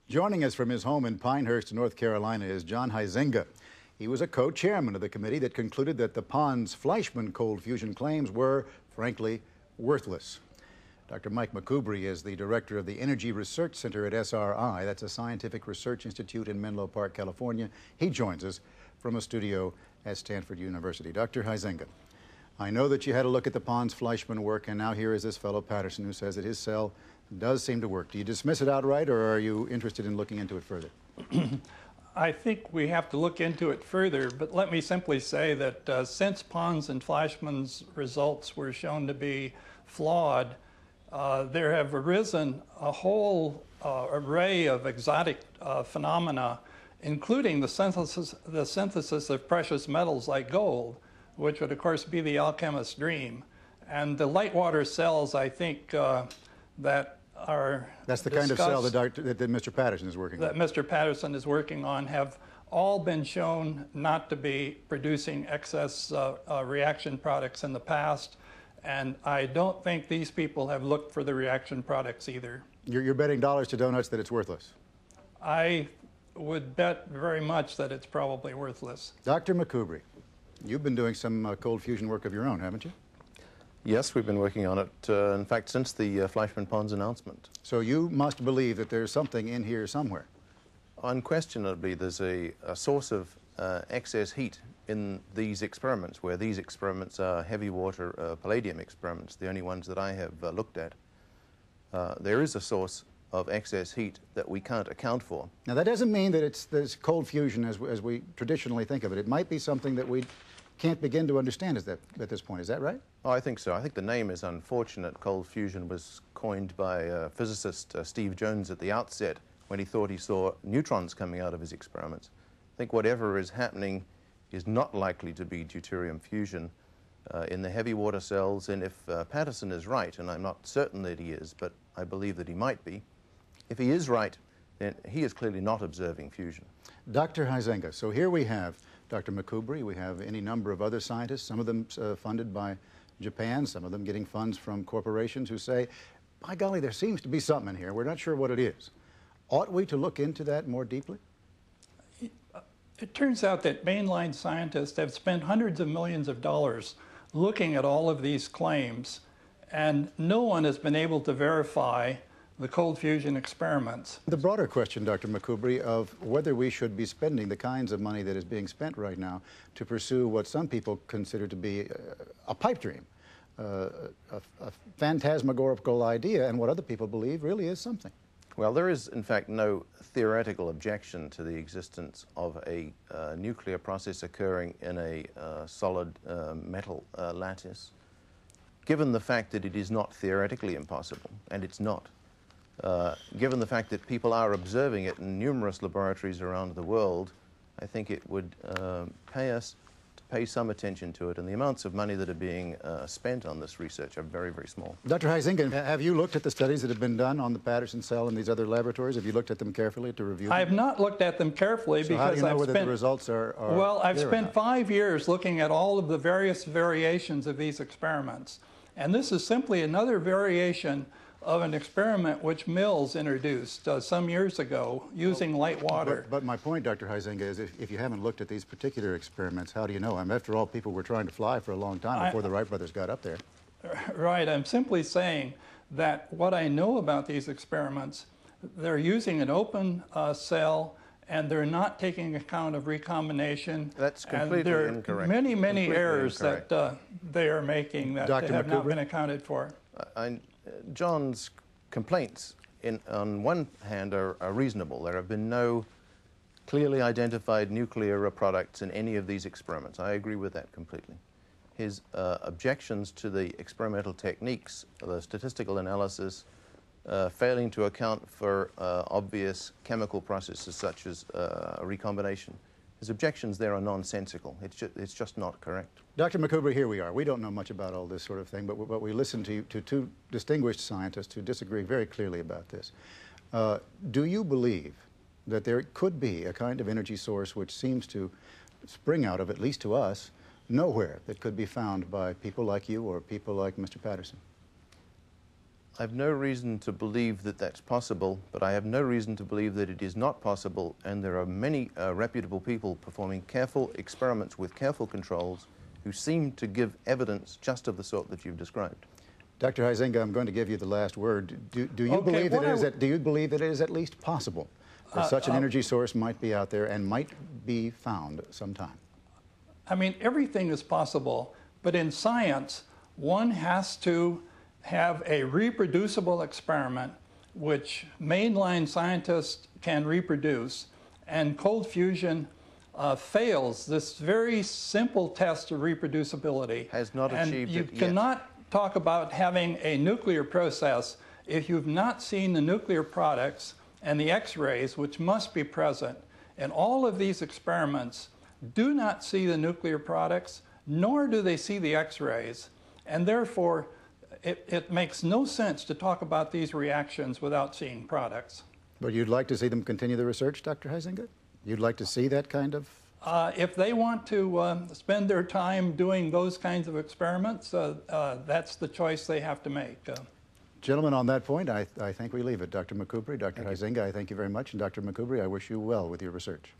Joining us from his home in Pinehurst, North Carolina, is John Huizenga. He was a co-chairman of the committee that concluded that the Pons-Fleischmann cold fusion claims were, frankly, worthless. Dr. Mike McCoubrey is the director of the Energy Research Center at SRI. That's a scientific research institute in Menlo Park, California. He joins us from a studio at Stanford University. Dr. Huizenga, I know that you had a look at the Pons-Fleischmann work, and now here is this fellow Patterson who says that his cell does seem to work. Do you dismiss it outright, or are you interested in looking into it further? I think we have to look into it further, but let me simply say that since Pons and Fleischmann's results were shown to be flawed, there have arisen a whole array of exotic phenomena, including the synthesis of precious metals like gold, which would of course be the alchemist's dream. And the light water cells, I think, that are That's the kind of cell that Mr. Patterson is working on. That Mr. Patterson is working on have all been shown not to be producing excess reaction products in the past. And I don't think these people have looked for the reaction products either. You're betting dollars to donuts that it's worthless? I would bet very much that it's probably worthless. Dr. McCoubrey, you've been doing some cold fusion work of your own, haven't you? Yes, we've been working on it, in fact, since the Fleischmann-Pons announcement. So you must believe that there's something in here somewhere. Unquestionably, there's a source of excess heat in these experiments, where these experiments are heavy water palladium experiments, the only ones that I have looked at. There is a source of excess heat that we can't account for. Now, that doesn't mean that there's cold fusion as we traditionally think of it. It might be something that we can't begin to understand at this point. Is that right? Oh, I think so. I think the name is unfortunate. Cold fusion was coined by physicist Steve Jones at the outset when he thought he saw neutrons coming out of his experiments. I think whatever is happening is not likely to be deuterium fusion in the heavy water cells, and if Patterson is right, and I'm not certain that he is, but I believe that he might be, if he is right, then he is clearly not observing fusion. Dr. Huizenga, so here we have Dr. McCoubrey, we have any number of other scientists, some of them funded by Japan, some of them getting funds from corporations who say, by golly, there seems to be something in here. We're not sure what it is. Ought we to look into that more deeply? It turns out that mainline scientists have spent hundreds of millions of dollars looking at all of these claims, and no one has been able to verify the cold fusion experiments. The broader question, Dr. McCoubrey, of whether we should be spending the kinds of money that is being spent right now to pursue what some people consider to be a pipe dream, a phantasmagorical idea, and what other people believe really is something. Well, there is, in fact, no theoretical objection to the existence of a nuclear process occurring in a solid metal lattice, given the fact that it is not theoretically impossible, and it's not. Given the fact that people are observing it in numerous laboratories around the world, I think it would pay us to pay some attention to it, and the amounts of money that are being spent on this research are very, very small. Dr. Huizenga, have you looked at the studies that have been done on the Patterson Cell and these other laboratories? Have you looked at them carefully to review them? I have not looked at them carefully so because how do you know whether the results are well, I've clear or spent not? 5 years looking at all of the various variations of these experiments. And this is simply another variation of an experiment which Mills introduced some years ago using light water. But my point, Dr. Huizenga, is if you haven't looked at these particular experiments, how do you know? I mean, after all, people were trying to fly for a long time before the Wright brothers got up there. Right. I'm simply saying that what I know about these experiments, they're using an open cell, and they're not taking account of recombination. That's completely and there incorrect. Are many, many Completely errors incorrect. that they are making that have not been accounted for. John's complaints, on one hand, are reasonable. There have been no clearly identified nuclear products in any of these experiments. I agree with that completely. His objections to the experimental techniques, the statistical analysis, failing to account for obvious chemical processes such as recombination, his objections there are nonsensical. It's just not correct. Dr. McCoubrey, here we are. We don't know much about all this sort of thing, but we listen to two distinguished scientists who disagree very clearly about this. Do you believe that there could be a kind of energy source which seems to spring out of, at least to us, nowhere, that could be found by people like you or people like Mr. Patterson? I have no reason to believe that that's possible, but I have no reason to believe that it is not possible, and there are many reputable people performing careful experiments with careful controls who seem to give evidence just of the sort that you've described. Dr. Huizenga, I'm going to give you the last word. Do you believe that it is at least possible that such an energy source might be out there and might be found sometime? I mean, everything is possible, but in science, one has to have a reproducible experiment which mainline scientists can reproduce, and cold fusion fails this very simple test of reproducibility. Has not achieved it yet. You cannot talk about having a nuclear process if you've not seen the nuclear products and the X-rays, which must be present. And all of these experiments do not see the nuclear products, nor do they see the X-rays, and therefore it makes no sense to talk about these reactions without seeing products. But you'd like to see them continue the research, Dr. Huizenga? You'd like to see that kind of... If they want to spend their time doing those kinds of experiments, that's the choice they have to make. Gentlemen, on that point, I think we leave it. Dr. McCoubry, Dr. Huizenga, I thank you very much. And Dr. McCoubry, I wish you well with your research.